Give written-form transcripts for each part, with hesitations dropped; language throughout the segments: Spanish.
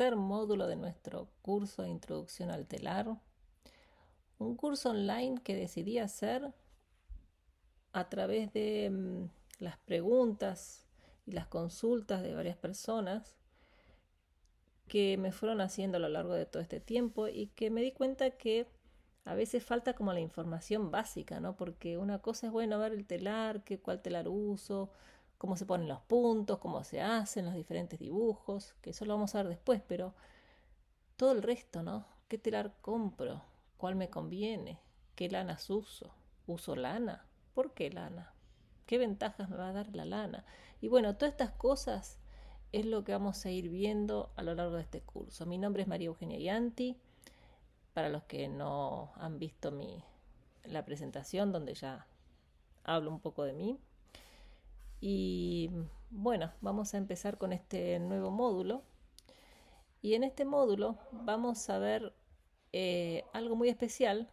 tercer módulo de nuestro curso de Introducción al Telar, un curso online que decidí hacer a través de las preguntas y las consultas de varias personas que me fueron haciendo a lo largo de todo este tiempo y que me di cuenta que a veces falta como la información básica, ¿no? Porque una cosa es, bueno, ver el telar, cuál telar uso, cómo se ponen los puntos, cómo se hacen los diferentes dibujos, que eso lo vamos a ver después, pero todo el resto, ¿no? ¿Qué telar compro? ¿Cuál me conviene? ¿Qué lanas uso? ¿Uso lana? ¿Por qué lana? ¿Qué ventajas me va a dar la lana? Y bueno, todas estas cosas es lo que vamos a ir viendo a lo largo de este curso. Mi nombre es María Eugenia Ianti. Para los que no han visto la presentación donde ya hablo un poco de mí. Y bueno, vamos a empezar con este nuevo módulo. Y en este módulo vamos a ver algo muy especial.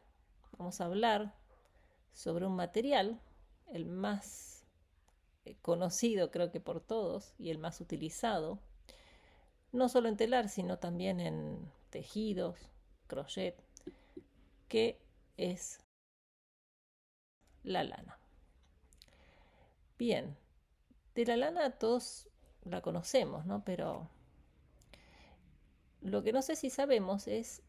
Vamos a hablar sobre un material, el más conocido creo que por todos y el más utilizado, no solo en telar, sino también en tejidos, crochet, que es la lana. Bien, de la lana todos la conocemos, ¿no? Pero lo que no sé si sabemos es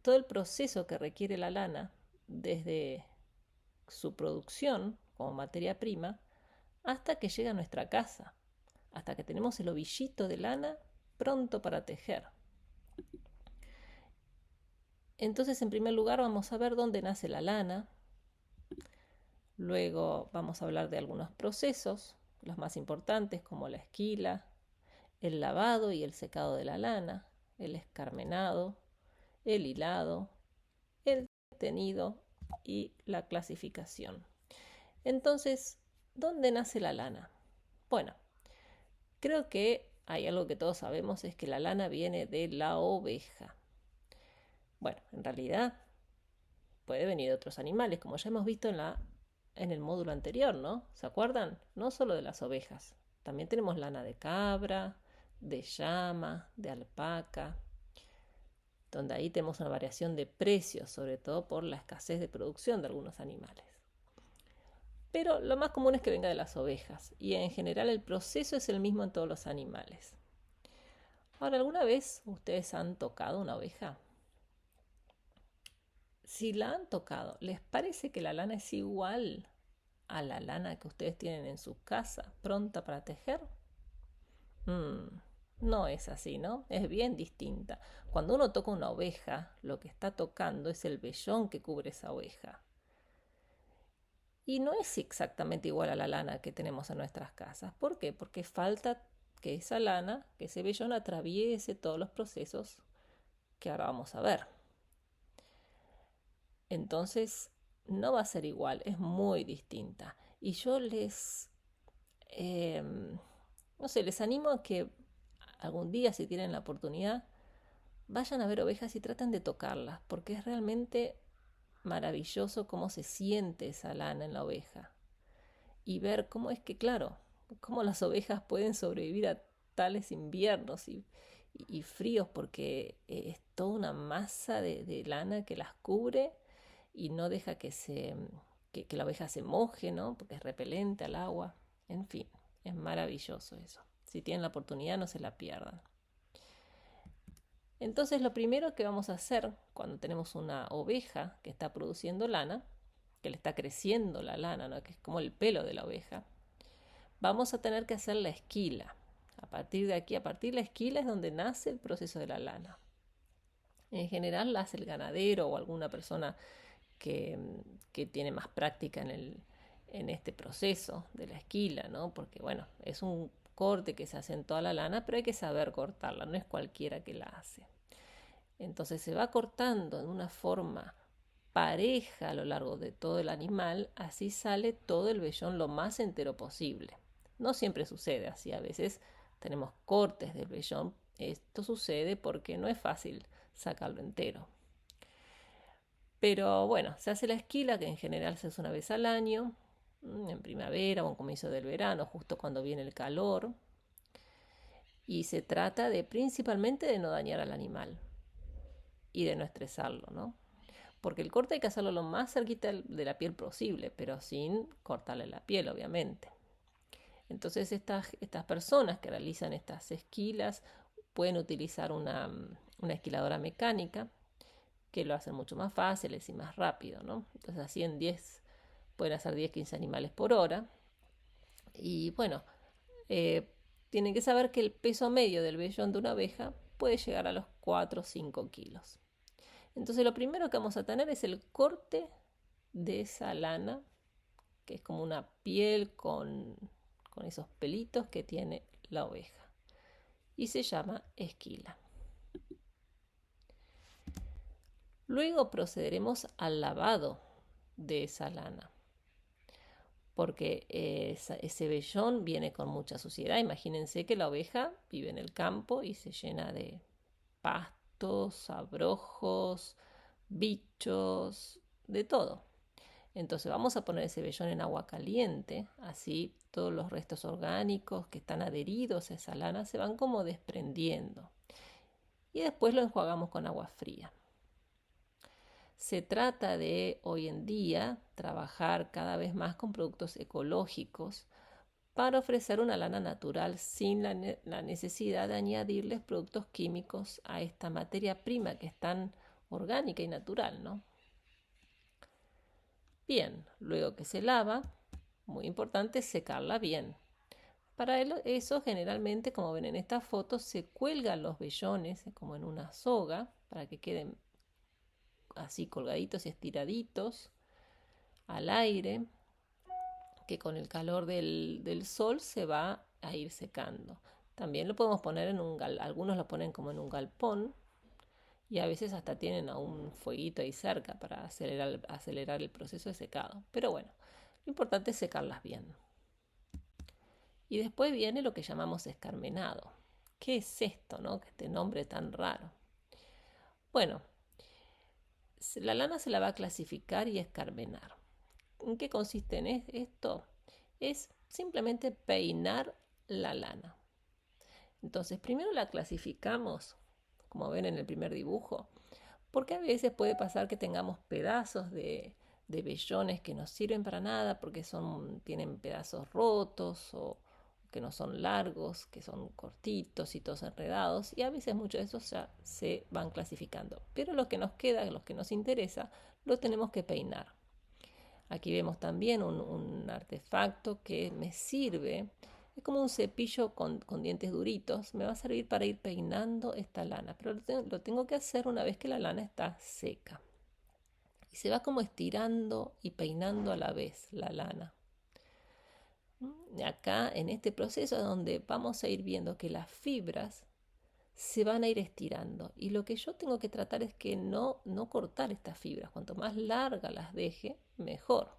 todo el proceso que requiere la lana desde su producción como materia prima hasta que llega a nuestra casa, hasta que tenemos el ovillito de lana pronto para tejer. Entonces, en primer lugar, vamos a ver dónde nace la lana. Luego vamos a hablar de algunos procesos, los más importantes como la esquila, el lavado y el secado de la lana, el escarmenado, el hilado, el tenido y la clasificación. Entonces, ¿dónde nace la lana? Bueno, creo que hay algo que todos sabemos, es que la lana viene de la oveja. Bueno, en realidad puede venir de otros animales, como ya hemos visto en el módulo anterior, ¿no? ¿Se acuerdan? No solo de las ovejas. También tenemos lana de cabra, de llama, de alpaca, donde ahí tenemos una variación de precios, sobre todo por la escasez de producción de algunos animales. Pero lo más común es que venga de las ovejas, y en general el proceso es el mismo en todos los animales. Ahora, ¿alguna vez ustedes han tocado una oveja? Si la han tocado, ¿les parece que la lana es igual a la lana que ustedes tienen en su casa, pronta para tejer? No es así, ¿no? Es bien distinta. Cuando uno toca una oveja, lo que está tocando es el vellón que cubre esa oveja. Y no es exactamente igual a la lana que tenemos en nuestras casas. ¿Por qué? Porque falta que esa lana, que ese vellón atraviese todos los procesos que ahora vamos a ver. Entonces, no va a ser igual, es muy distinta. Y yo no sé, les animo a que algún día, si tienen la oportunidad, vayan a ver ovejas y traten de tocarlas, porque es realmente maravilloso cómo se siente esa lana en la oveja. Y ver cómo es que, claro, cómo las ovejas pueden sobrevivir a tales inviernos y fríos, porque es toda una masa de lana que las cubre y no deja que la oveja se moje, ¿no? Porque es repelente al agua. En fin, es maravilloso eso. Si tienen la oportunidad, no se la pierdan. Entonces, lo primero que vamos a hacer cuando tenemos una oveja que está produciendo lana, que le está creciendo la lana, ¿no? Que es como el pelo de la oveja, vamos a tener que hacer la esquila. A partir de aquí, a partir de la esquila es donde nace el proceso de la lana. En general la hace el ganadero o alguna persona que, que tiene más práctica en este proceso de la esquila, ¿no? Porque bueno, es un corte que se hace en toda la lana, pero hay que saber cortarla, no es cualquiera que la hace. Entonces se va cortando de una forma pareja a lo largo de todo el animal, así sale todo el vellón lo más entero posible. No siempre sucede así, a veces tenemos cortes del vellón. Esto sucede porque no es fácil sacarlo entero. Pero bueno, se hace la esquila, que en general se hace una vez al año, en primavera o en comienzo del verano, justo cuando viene el calor. Y se trata de principalmente de no dañar al animal y de no estresarlo, ¿no? Porque el corte hay que hacerlo lo más cerquita de la piel posible, pero sin cortarle la piel, obviamente. Entonces estas personas que realizan estas esquilas pueden utilizar una esquiladora mecánica que lo hacen mucho más fáciles y más rápido, ¿no? Entonces así en 10 pueden hacer 10-15 animales por hora. Y bueno, eh, tienen que saber que el peso medio del vellón de una abeja puede llegar a los 4 o 5 kilos. Entonces lo primero que vamos a tener es el corte de esa lana, que es como una piel con esos pelitos que tiene la oveja. Y se llama esquila. Luego procederemos al lavado de esa lana, porque ese vellón viene con mucha suciedad. Imagínense que la oveja vive en el campo y se llena de pastos, abrojos, bichos, de todo. Entonces vamos a poner ese vellón en agua caliente, así todos los restos orgánicos que están adheridos a esa lana se van como desprendiendo. Y después lo enjuagamos con agua fría. Se trata de hoy en día trabajar cada vez más con productos ecológicos para ofrecer una lana natural sin la necesidad de añadirles productos químicos a esta materia prima que es tan orgánica y natural, ¿no? Bien, luego que se lava, muy importante secarla bien. Para eso generalmente, como ven en esta foto, se cuelgan los vellones como en una soga para que queden así colgaditos y estiraditos al aire, que con el calor del sol se va a ir secando. También lo podemos poner en algunos lo ponen como en un galpón y a veces hasta tienen a un fueguito ahí cerca para acelerar el proceso de secado. Pero bueno, lo importante es secarlas bien. Y después viene lo que llamamos escarmenado. ¿Qué es esto, no? Este nombre tan raro. Bueno, la lana se la va a clasificar y escarmenar. ¿En qué consiste en esto? Es simplemente peinar la lana. Entonces, primero la clasificamos, como ven en el primer dibujo, porque a veces puede pasar que tengamos pedazos de vellones que no sirven para nada porque tienen pedazos rotos o que no son largos, que son cortitos y todos enredados, y a veces muchos de esos ya se van clasificando. Pero lo que nos queda, los que nos interesa, lo tenemos que peinar. Aquí vemos también un artefacto que me sirve, es como un cepillo con dientes duritos, me va a servir para ir peinando esta lana, pero lo tengo que hacer una vez que la lana está seca. Y se va como estirando y peinando a la vez la lana. Acá en este proceso es donde vamos a ir viendo que las fibras se van a ir estirando y lo que yo tengo que tratar es que no cortar estas fibras, cuanto más largas las deje, mejor.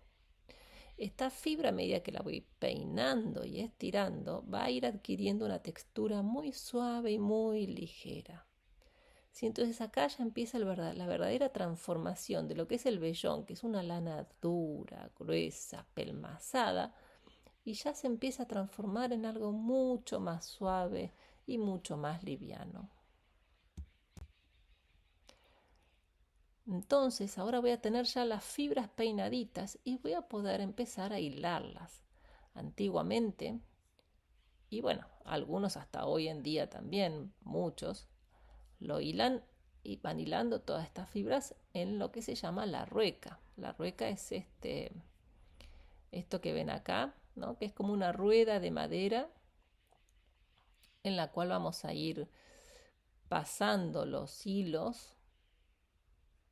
Esta fibra, a medida que la voy peinando y estirando, va a ir adquiriendo una textura muy suave y muy ligera. ¿Sí? Entonces acá ya empieza la verdadera transformación de lo que es el vellón, que es una lana dura, gruesa, pelmazada, y ya se empieza a transformar en algo mucho más suave y mucho más liviano. Entonces ahora voy a tener ya las fibras peinaditas y voy a poder empezar a hilarlas. Antiguamente, y bueno, algunos hasta hoy en día también, muchos, lo hilan y van hilando todas estas fibras en lo que se llama la rueca. La rueca es esto que ven acá, ¿no? Que es como una rueda de madera en la cual vamos a ir pasando los hilos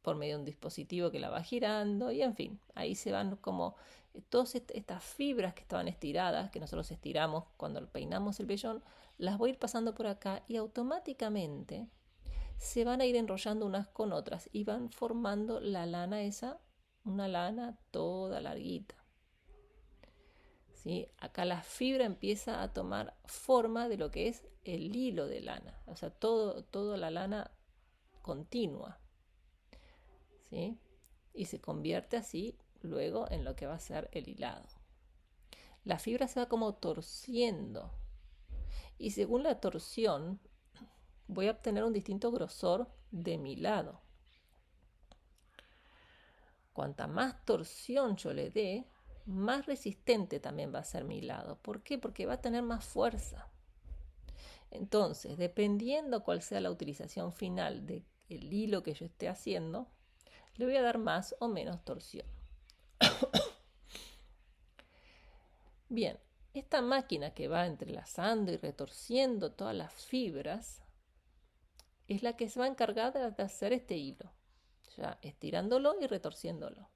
por medio de un dispositivo que la va girando y en fin, ahí se van como todas estas fibras que estaban estiradas, que nosotros estiramos cuando peinamos el vellón, las voy a ir pasando por acá y automáticamente se van a ir enrollando unas con otras y van formando la lana esa, una lana toda larguita. ¿Sí? Acá la fibra empieza a tomar forma de lo que es el hilo de lana, o sea, toda la lana continua. ¿Sí? Y se convierte así luego en lo que va a ser el hilado. La fibra se va como torciendo Y según la torsión, voy a obtener un distinto grosor de mi lado. Cuanta más torsión yo le dé, más resistente también va a ser mi lado. ¿Por qué? Porque va a tener más fuerza. Entonces, dependiendo cuál sea la utilización final del hilo que yo esté haciendo, le voy a dar más o menos torsión. Bien, esta máquina que va entrelazando y retorciendo todas las fibras es la que se va a encargar de hacer este hilo, ya estirándolo y retorciéndolo.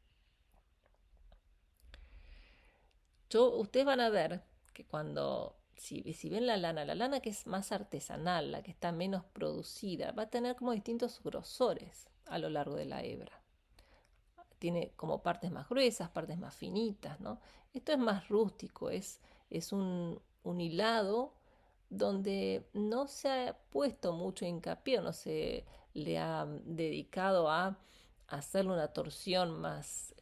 Ustedes van a ver que si ven la lana que es más artesanal, la que está menos producida, va a tener como distintos grosores a lo largo de la hebra. Tiene como partes más gruesas, partes más finitas, ¿no? Esto es más rústico, es un hilado donde no se ha puesto mucho hincapié, no se le ha dedicado a hacerle una torsión más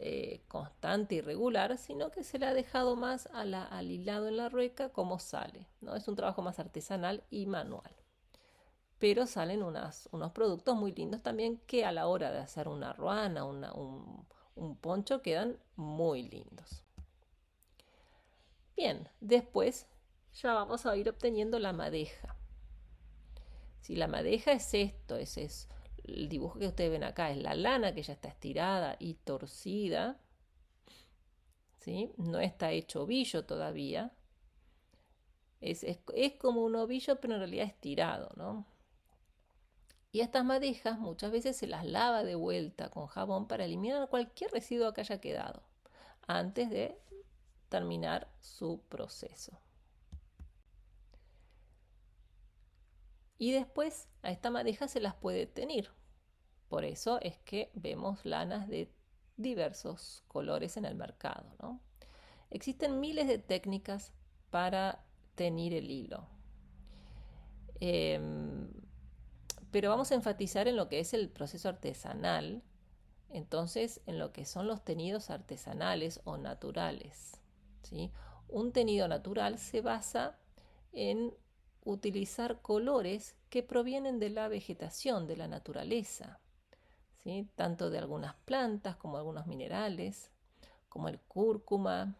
constante y regular, sino que se le ha dejado más al hilado en la rueca como sale, ¿no? Es un trabajo más artesanal y manual. Pero salen unos productos muy lindos también que a la hora de hacer una ruana, un poncho, quedan muy lindos. Bien, después ya vamos a ir obteniendo la madeja. Si la madeja es esto, ese es el dibujo que ustedes ven acá, es la lana que ya está estirada y torcida, ¿sí? No está hecho ovillo todavía. Es como un ovillo, pero en realidad estirado, ¿no? Y estas madejas muchas veces se las lava de vuelta con jabón para eliminar cualquier residuo que haya quedado antes de terminar su proceso. Y después a esta madeja se las puede teñir. Por eso es que vemos lanas de diversos colores en el mercado, ¿no? Existen miles de técnicas para teñir el hilo. Pero vamos a enfatizar en lo que es el proceso artesanal, entonces en lo que son los teñidos artesanales o naturales, ¿sí? Un teñido natural se basa en utilizar colores que provienen de la vegetación, de la naturaleza, ¿sí? Tanto de algunas plantas como algunos minerales, como el cúrcuma.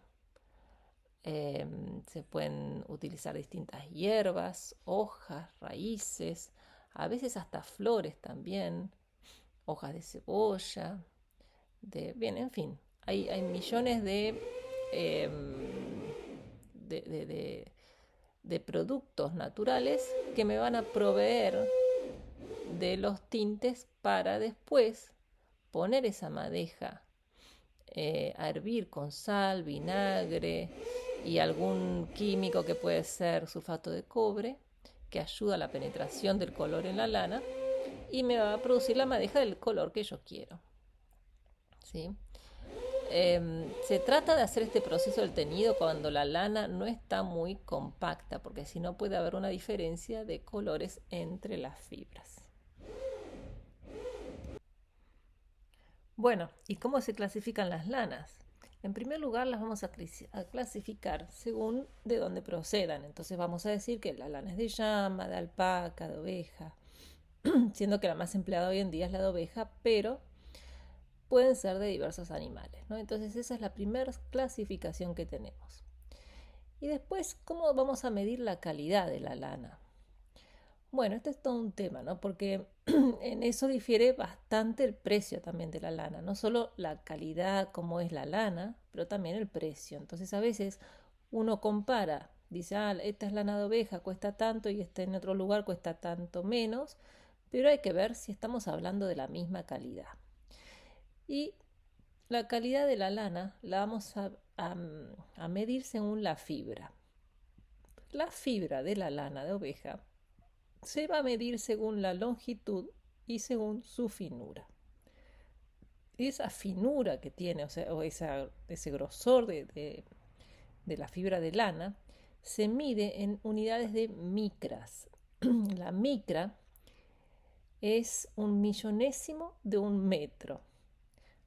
Se pueden utilizar distintas hierbas, hojas, raíces, a veces hasta flores también, hojas de cebolla, bien, en fin, hay millones eh, de productos naturales que me van a proveer de los tintes para después poner esa madeja a hervir con sal, vinagre y algún químico que puede ser sulfato de cobre, que ayuda a la penetración del color en la lana y me va a producir la madeja del color que yo quiero. ¿Sí? Se trata de hacer este proceso del teñido cuando la lana no está muy compacta, porque si no puede haber una diferencia de colores entre las fibras. Bueno, ¿y cómo se clasifican las lanas? En primer lugar, las vamos a clasificar según de dónde procedan. Entonces vamos a decir que la lana es de llama, de alpaca, de oveja, siendo que la más empleada hoy en día es la de oveja, pero pueden ser de diversos animales, ¿no? Entonces esa es la primera clasificación que tenemos. Y después, ¿cómo vamos a medir la calidad de la lana? Bueno, este es todo un tema, ¿no? Porque en eso difiere bastante el precio también de la lana. No solo la calidad, como es la lana, pero también el precio. Entonces a veces uno compara, dice, esta es lana de oveja, cuesta tanto y esta en otro lugar cuesta tanto menos, pero hay que ver si estamos hablando de la misma calidad. Y la calidad de la lana la vamos a medir según la fibra. La fibra de la lana de oveja se va a medir según la longitud y según su finura. Esa finura que tiene, o ese grosor de la fibra de lana, se mide en unidades de micras. La micra es un millonésimo de un metro.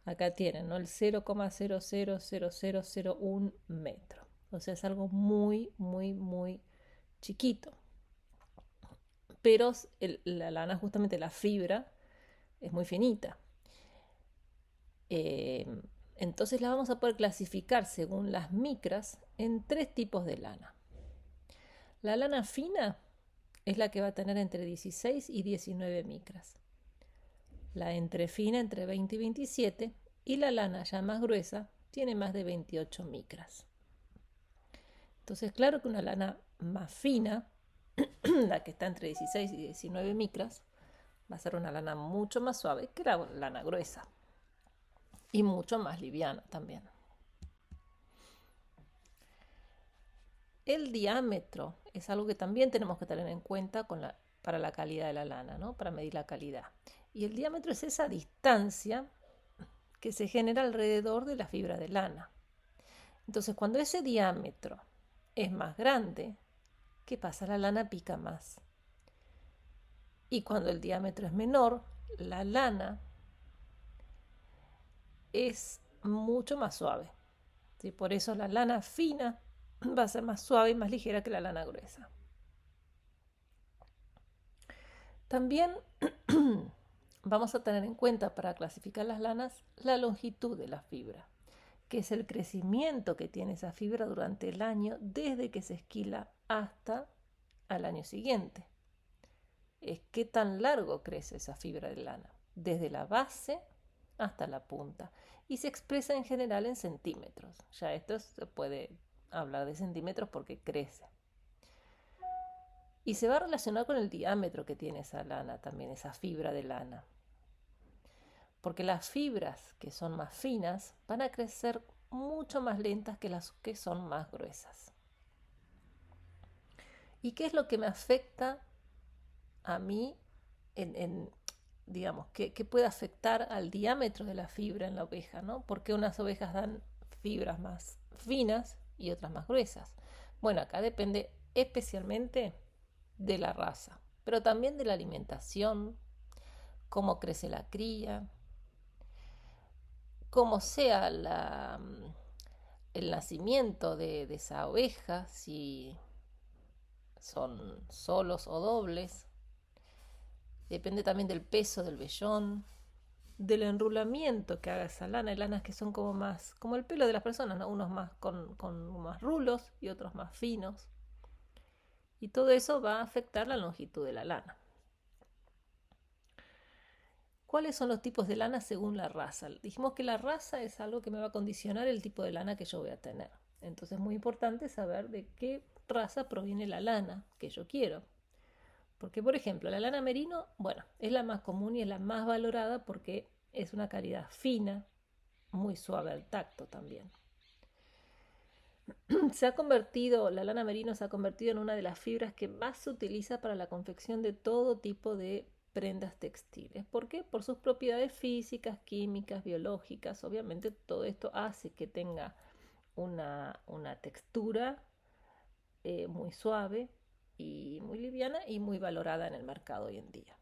Acá tienen, ¿no? El 0,000001 metro. O sea, es algo muy, muy, muy chiquito. pero la lana, justamente la fibra, es muy finita. Entonces la vamos a poder clasificar según las micras en 3 tipos de lana. La lana fina es la que va a tener entre 16 y 19 micras. La entrefina entre 20 y 27, y la lana ya más gruesa tiene más de 28 micras. Entonces, claro que una lana más fina, la que está entre 16 y 19 micras, va a ser una lana mucho más suave que la lana gruesa y mucho más liviana también. El diámetro es algo que también tenemos que tener en cuenta para la calidad de la lana, ¿no? Para medir la calidad. Y el diámetro es esa distancia que se genera alrededor de la fibra de lana. Entonces, cuando ese diámetro es más grande, ¿qué pasa? La lana pica más. Y cuando el diámetro es menor, la lana es mucho más suave. ¿Sí? Por eso la lana fina va a ser más suave y más ligera que la lana gruesa. También vamos a tener en cuenta para clasificar las lanas la longitud de la fibra, que es el crecimiento que tiene esa fibra durante el año desde que se esquila hasta al año siguiente. Es qué tan largo crece esa fibra de lana, desde la base hasta la punta, y se expresa en general en centímetros. Ya esto se puede hablar de centímetros porque crece. Y se va a relacionar con el diámetro que tiene esa lana también, esa fibra de lana. Porque las fibras que son más finas van a crecer mucho más lentas que las que son más gruesas. ¿Y qué es lo que me afecta a mí digamos, que puede afectar al diámetro de la fibra en la oveja, ¿no? Porque unas ovejas dan fibras más finas y otras más gruesas. Bueno, acá depende especialmente de la raza, pero también de la alimentación, cómo crece la cría, cómo sea el nacimiento de esa oveja, si son solos o dobles. Depende también del peso del vellón, del enrulamiento que haga esa lana. Hay lanas que son como más, como el pelo de las personas, ¿no? Unos más con más rulos y otros más finos. Y todo eso va a afectar la longitud de la lana. ¿Cuáles son los tipos de lana según la raza? Dijimos que la raza es algo que me va a condicionar el tipo de lana que yo voy a tener. Entonces es muy importante saber de qué raza proviene la lana que yo quiero. Porque, por ejemplo, la lana merino, bueno, es la más común y es la más valorada porque es una calidad fina, muy suave al tacto también. La lana merino se ha convertido en una de las fibras que más se utiliza para la confección de todo tipo de prendas textiles. ¿Por qué? Por sus propiedades físicas, químicas, biológicas. Obviamente todo esto hace que tenga una textura muy suave y muy liviana y muy valorada en el mercado hoy en día.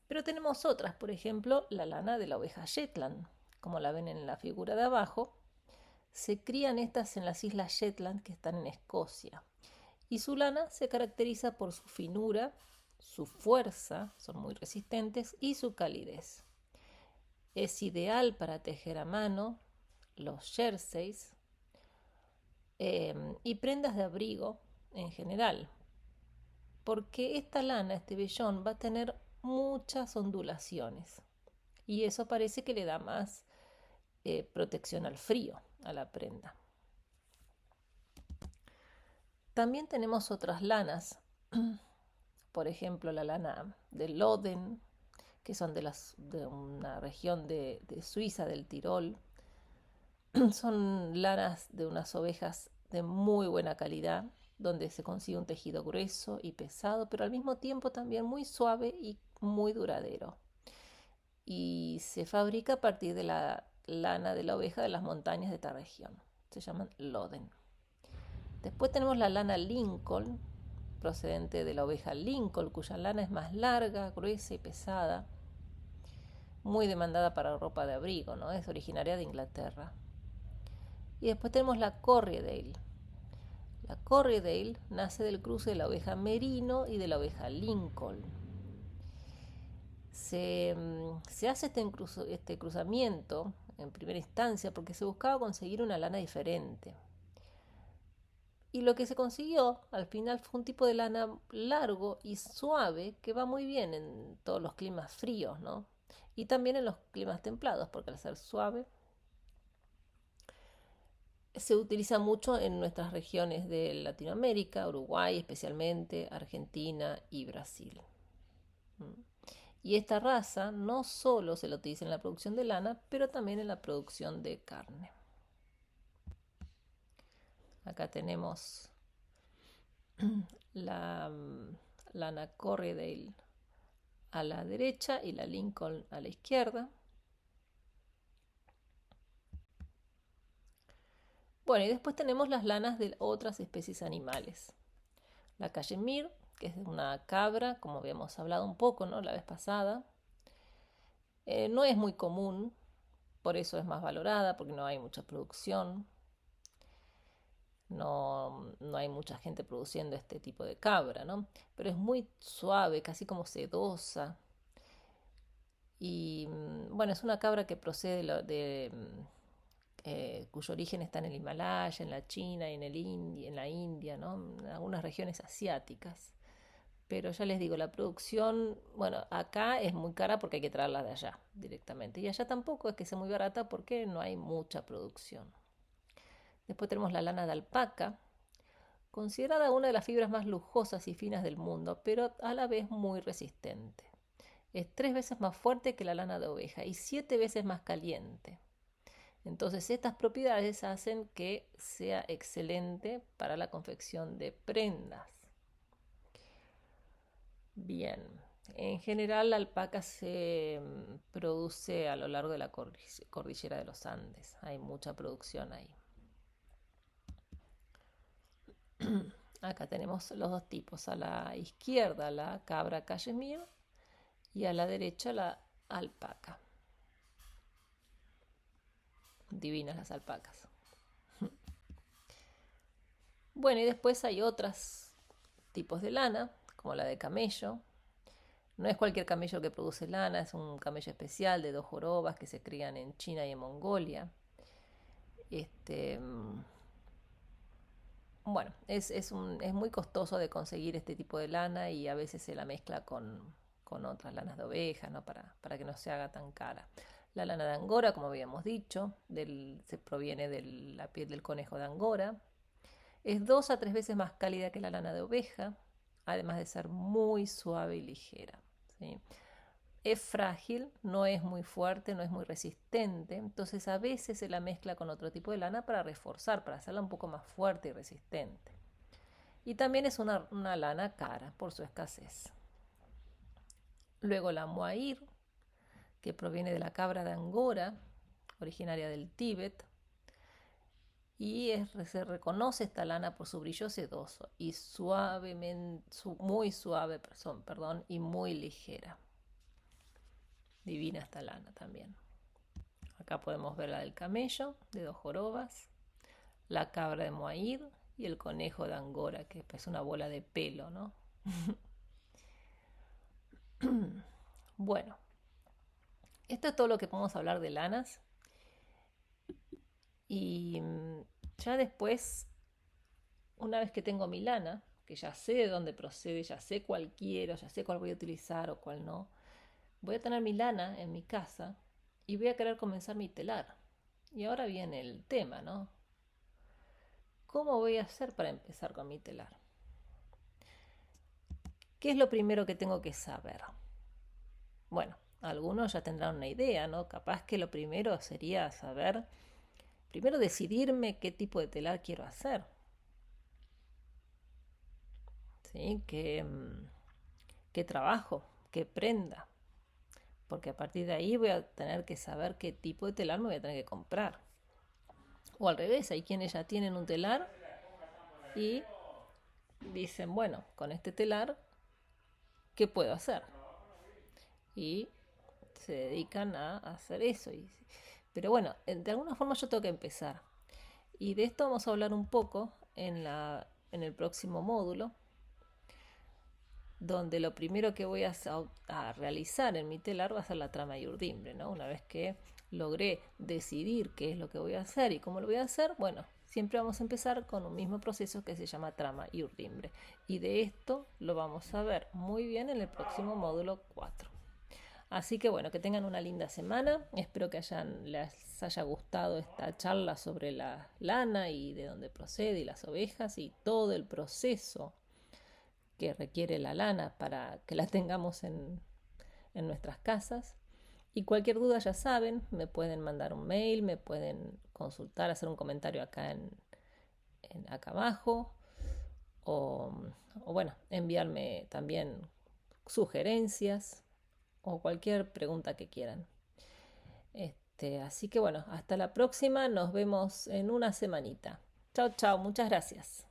Pero tenemos otras, por ejemplo, la lana de la oveja Shetland, como la ven en la figura de abajo. Se crían estas en las islas Shetland que están en Escocia. Y su lana se caracteriza por su finura, su fuerza, son muy resistentes, y su calidez. Es ideal para tejer a mano, los jerseys y prendas de abrigo en general. Porque esta lana, este vellón, va a tener muchas ondulaciones. Y eso parece que le da más protección al frío a la prenda. También tenemos otras lanas, por ejemplo la lana de Loden, que son de una región de Suiza, del Tirol. Son lanas de unas ovejas de muy buena calidad, donde se consigue un tejido grueso y pesado, pero al mismo tiempo también muy suave y muy duradero. Y se fabrica a partir de la lana de la oveja de las montañas de esta región. Se llaman Loden. Después tenemos la lana Lincoln, procedente de la oveja Lincoln, cuya lana es más larga, gruesa y pesada, muy demandada para ropa de abrigo, ¿no? Es originaria de Inglaterra. Y después tenemos la Corriedale. La Corriedale nace del cruce de la oveja Merino y de la oveja Lincoln. Se hace este cruzamiento en primera instancia porque se buscaba conseguir una lana diferente. Y lo que se consiguió al final fue un tipo de lana largo y suave que va muy bien en todos los climas fríos, ¿no? Y también en los climas templados, porque al ser suave se utiliza mucho en nuestras regiones de Latinoamérica, Uruguay especialmente, Argentina y Brasil. Y esta raza no solo se la utiliza en la producción de lana, pero también en la producción de carne. Acá tenemos la lana Corriedale a la derecha y la Lincoln a la izquierda. Bueno, y después tenemos las lanas de otras especies animales. La cachemire, que es una cabra, como habíamos hablado un poco, ¿no? La vez pasada. No es muy común, por eso es más valorada, porque no hay mucha producción. No hay mucha gente produciendo este tipo de cabra, ¿no? Pero es muy suave, casi como sedosa. Y bueno, es una cabra que procede cuyo origen está en el Himalaya, en la China y en la India, ¿no? En algunas regiones asiáticas. Pero ya les digo, la producción, bueno, acá es muy cara porque hay que traerla de allá directamente. Y allá tampoco es que sea muy barata porque no hay mucha producción. Después tenemos la lana de alpaca, considerada una de las fibras más lujosas y finas del mundo, pero a la vez muy resistente. Es 3 veces más fuerte que la lana de oveja y 7 veces más caliente. Entonces estas propiedades hacen que sea excelente para la confección de prendas. Bien, en general la alpaca se produce a lo largo de la cordillera de los Andes. Hay mucha producción ahí. Acá tenemos los dos tipos. A la izquierda la cabra cachemire y a la derecha la alpaca. Divinas las alpacas. Bueno, y después hay otros tipos de lana, como la de camello. No es cualquier camello que produce lana, es un camello especial de 2 jorobas que se crían en China y en Mongolia. Bueno, es muy costoso de conseguir este tipo de lana y a veces se la mezcla con otras lanas de oveja, ¿no? Para que no se haga tan cara. La lana de Angora, como habíamos dicho, se proviene de la piel del conejo de Angora. Es 2 a 3 veces más cálida que la lana de oveja, además de ser muy suave y ligera, ¿sí? Es frágil, no es muy fuerte, no es muy resistente, entonces a veces se la mezcla con otro tipo de lana para reforzar, para hacerla un poco más fuerte y resistente. Y también es una lana cara por su escasez. Luego la mohair, que proviene de la cabra de Angora, originaria del Tíbet, y se reconoce esta lana por su brillo sedoso y muy suave, y muy ligera. Divina esta lana también. Acá podemos ver la del camello, de 2 jorobas, la cabra de mohair y el conejo de Angora, que es una bola de pelo, ¿no? Bueno, esto es todo lo que podemos hablar de lanas. Y ya después, una vez que tengo mi lana, que ya sé de dónde procede, ya sé cuál quiero, ya sé cuál voy a utilizar o cuál no, voy a tener mi lana en mi casa y voy a querer comenzar mi telar. Y ahora viene el tema, ¿no? ¿Cómo voy a hacer para empezar con mi telar? ¿Qué es lo primero que tengo que saber? Bueno, algunos ya tendrán una idea, ¿no? Capaz que lo primero sería saber, primero decidirme qué tipo de telar quiero hacer. ¿Sí? ¿Qué trabajo? ¿Qué prenda? Porque a partir de ahí voy a tener que saber qué tipo de telar me voy a tener que comprar. O al revés, hay quienes ya tienen un telar y dicen, bueno, con este telar, ¿qué puedo hacer? Y se dedican a hacer eso. Pero bueno, de alguna forma yo tengo que empezar. Y de esto vamos a hablar un poco en la en el próximo módulo, donde lo primero que voy a realizar en mi telar va a ser la trama y urdimbre, ¿no? Una vez que logré decidir qué es lo que voy a hacer y cómo lo voy a hacer, bueno, siempre vamos a empezar con un mismo proceso que se llama trama y urdimbre. Y de esto lo vamos a ver muy bien en el próximo módulo 4. Así que bueno, que tengan una linda semana. Espero que les haya gustado esta charla sobre la lana y de dónde procede y las ovejas y todo el proceso que requiere la lana para que la tengamos en nuestras casas. Y cualquier duda ya saben, me pueden mandar un mail, me pueden consultar, hacer un comentario acá acá abajo o, o bueno, enviarme también sugerencias o cualquier pregunta que quieran. Así que bueno, hasta la próxima, nos vemos en una semanita. Chao, chao, muchas gracias.